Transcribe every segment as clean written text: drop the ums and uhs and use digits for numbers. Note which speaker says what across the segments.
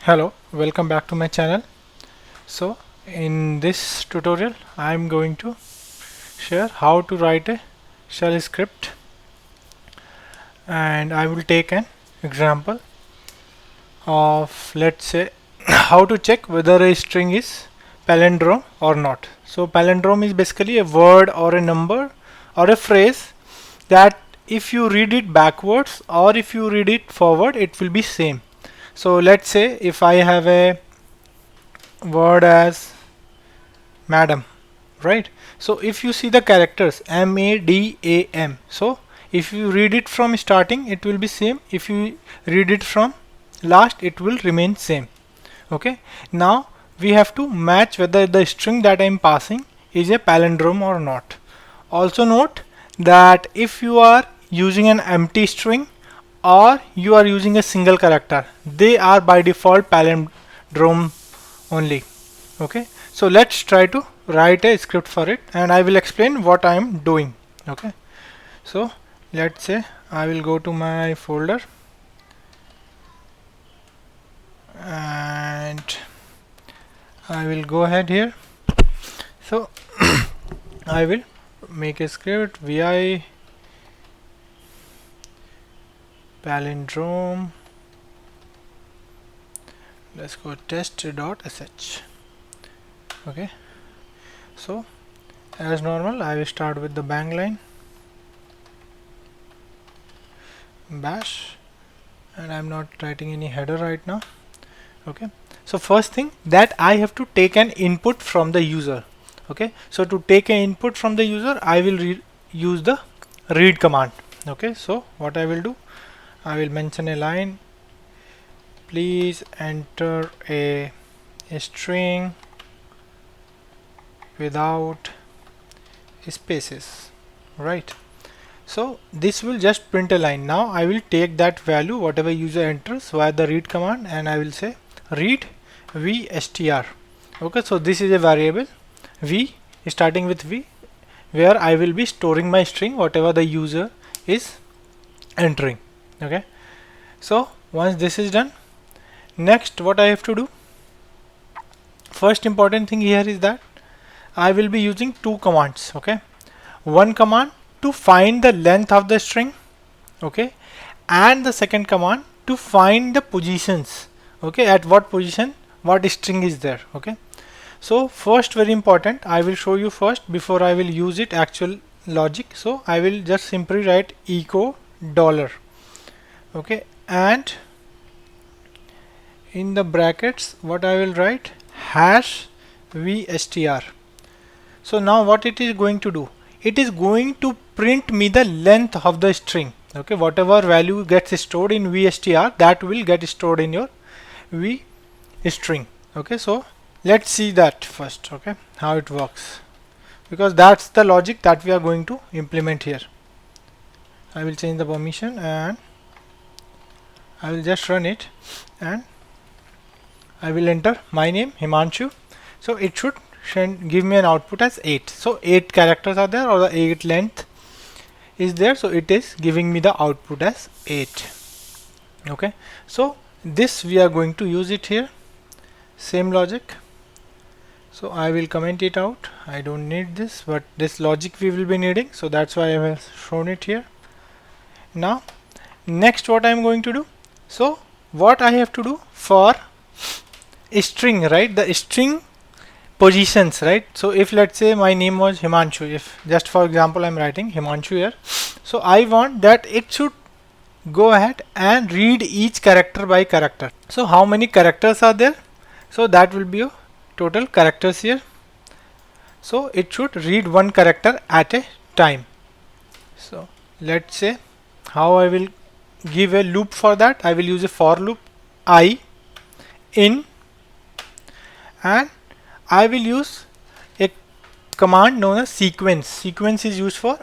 Speaker 1: Hello, welcome back to my channel. So in this tutorial I am going to share how to write a shell script, and I will take an example of, let's say, how to check whether a string is palindrome or not. So palindrome is basically a word or a number or a phrase that if you read it backwards or if you read it forward, it will be same. So let's say if I have a word as madam, right? So if you see the characters MADAM, so if you read it from starting, it will be same. If you read it from last, it will remain same. Okay, now we have to match whether the string that I am passing is a palindrome or not. Also note that if you are using an empty string or you are using a single character, they are by default palindrome only. Okay, so let's try to write a script for it, and I will explain what I am doing. Okay, so let's say I will go to my folder and I will go ahead here. So I will make a script vi palindrome. Let's go test.sh. Okay, so as normal I will start with the bang line bash, and I'm not writing any header right now. Okay, so first thing that I have to take an input from the user. Okay, so to take an input from the user, I will use the read command. Okay, so what I will do, I will mention a line, please enter a string without spaces, right? So this will just print a line. Now I will take that value whatever user enters via the read command, and I will say read vstr. Okay, so this is a variable v starting with v where I will be storing my string whatever the user is entering. Okay, so once this is done, next what I have to do, first important thing here is that I will be using two commands. Okay, one command to find the length of the string, okay, and the second command to find the positions, okay, at what position what string is there. Okay, so first, very important, I will show you first before I will use it actual logic. So I will just simply write echo dollar, okay, and in the brackets what I will write hash vstr. So now what it is going to do, it is going to print me the length of the string. Okay, whatever value gets stored in vstr, that will get stored in your v string. Okay, so let's see that first. Okay, how it works, because that's the logic that we are going to implement here. I will change the permission and I will just run it, and I will enter my name Himanshu. So it should give me an output as 8. So 8 characters are there, or the 8 length is there, so it is giving me the output as 8. Okay, so this we are going to use it here, same logic. So I will comment it out, I don't need this, but this logic we will be needing, so that's why I have shown it here. Now next what I am going to do, so what I have to do for a string, right, the string positions, right? So if let's say my name was Himanshu, if just for example I'm writing Himanshu here, so I want that it should go ahead and read each character by character. So how many characters are there? So that will be your total characters here. So it should read one character at a time. So let's say how I will give a loop for that. I will use a for loop I in, and I will use a command known as sequence. Sequence is used for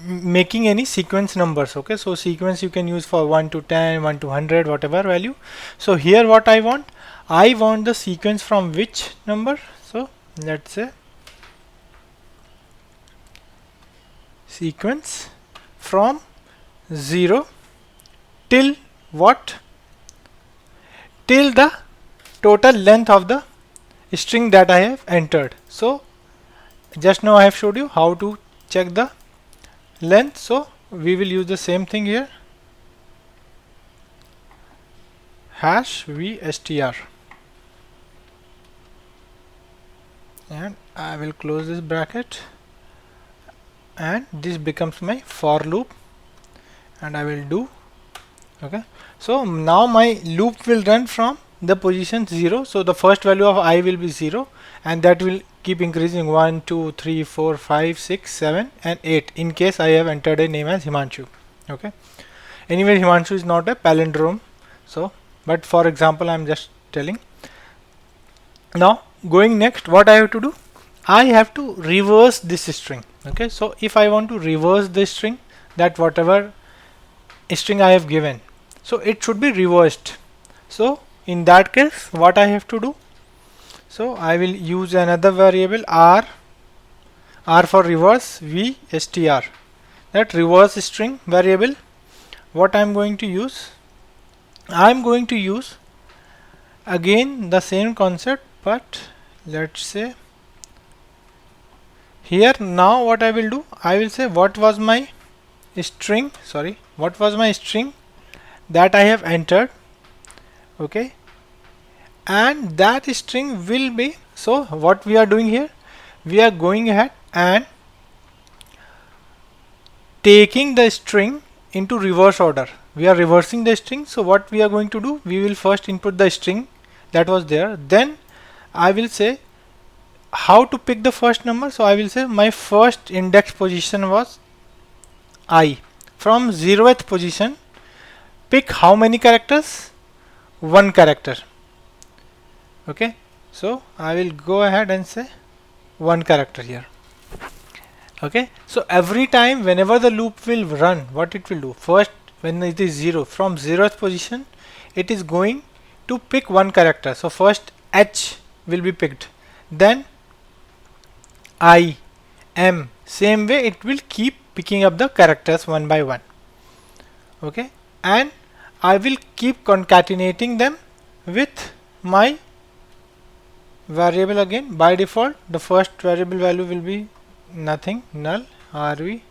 Speaker 1: making any sequence numbers. Okay, so sequence you can use for 1 to 10, 1 to 100, whatever value. So here what I want the sequence from which number. So let's say sequence from 0 till what, till the total length of the string that I have entered. So just now I have showed you how to check the length, so we will use the same thing here, hash vstr, and I will close this bracket, and this becomes my for loop, and I will do okay. So now my loop will run from the position 0, so the first value of I will be 0, and that will keep increasing 1 2 3 4 5 6 7 and 8 in case I have entered a name as Himanshu. Okay, anyway Himanshu is not a palindrome, so but for example I am just telling. Now going next, what I have to do, I have to reverse this string. Okay, so if I want to reverse this string, that whatever string I have given, so it should be reversed. So in that case what I have to do, so I will use another variable r for reverse vstr, that reverse string variable. What I am going to use, I am going to use again the same concept, but let's say here now what I will do, I will say what was my string, what was my string that I have entered. Okay, and that string will be, so what we are doing here, we are going ahead and taking the string into reverse order. We are reversing the string. So what we are going to do, we will first input the string that was there, then I will say how to pick the first number. So I will say my first index position was I. From 0th position, pick how many characters? 1 character. Okay, so I will go ahead and say 1 character here. Okay, so every time whenever the loop will run, what it will do, first when it is 0, from 0th position it is going to pick 1 character. So first H will be picked, then I, M, same way it will keep picking up the characters one by one. Okay, and I will keep concatenating them with my variable again. By default the first variable value will be nothing, null, rvstr,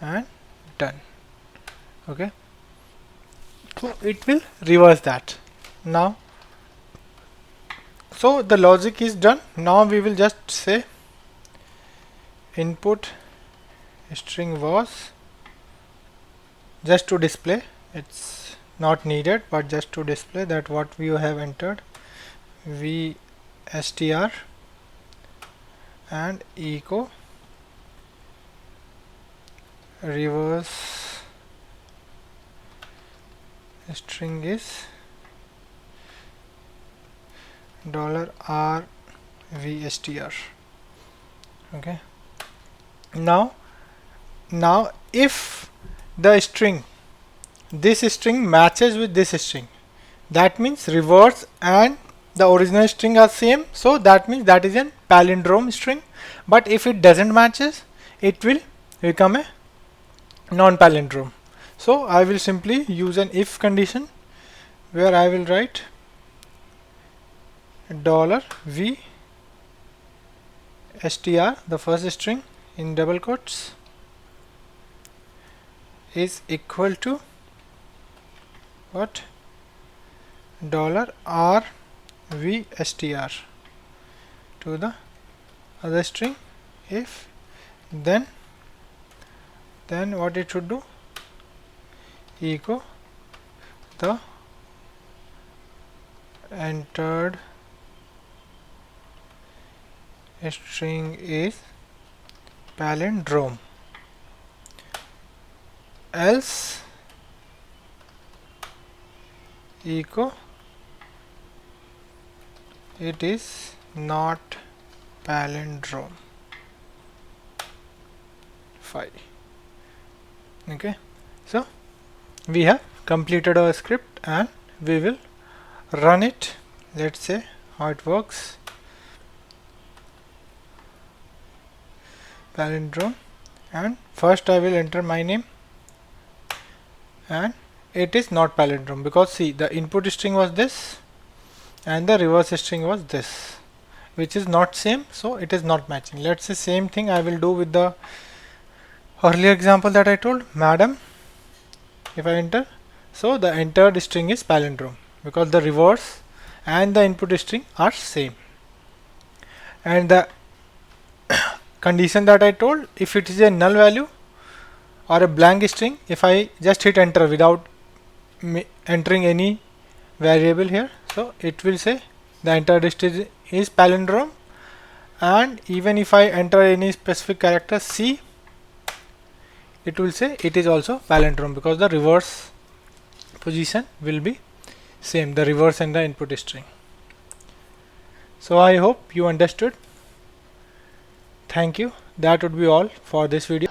Speaker 1: and done. Okay, so it will reverse that. Now so the logic is done. Now we will just say input string was, just to display, it's not needed, but just to display that what we have entered, vstr, and echo reverse string is $r vstr. Okay, now if the string, this string matches with this string, that means reverse and the original string are same, so that means that is a palindrome string. But if it doesn't matches, it will become a non-palindrome. So I will simply use an if condition where I will write $v str, the first string in double quotes, is equal to what, $r v str to the other string. If then what it should do, echo the entered string is palindrome, else echo it is not palindrome 5. Okay, so we have completed our script and we will run it. Let's say how it works. Palindrome, and first I will enter my name and it is not palindrome, because see, the input string was this and the reverse string was this, which is not same, so it is not matching. Let's say same thing I will do with the earlier example that I told, madam. If I enter, so the entered string is palindrome because the reverse and the input string are same. And the condition that I told, if it is a null value or a blank string, if I just hit enter without entering any variable here, so it will say the entered string is palindrome. And even if I enter any specific character C, it will say it is also palindrome because the reverse position will be same, the reverse and the input string. So I hope you understood. Thank you. That would be all for this video.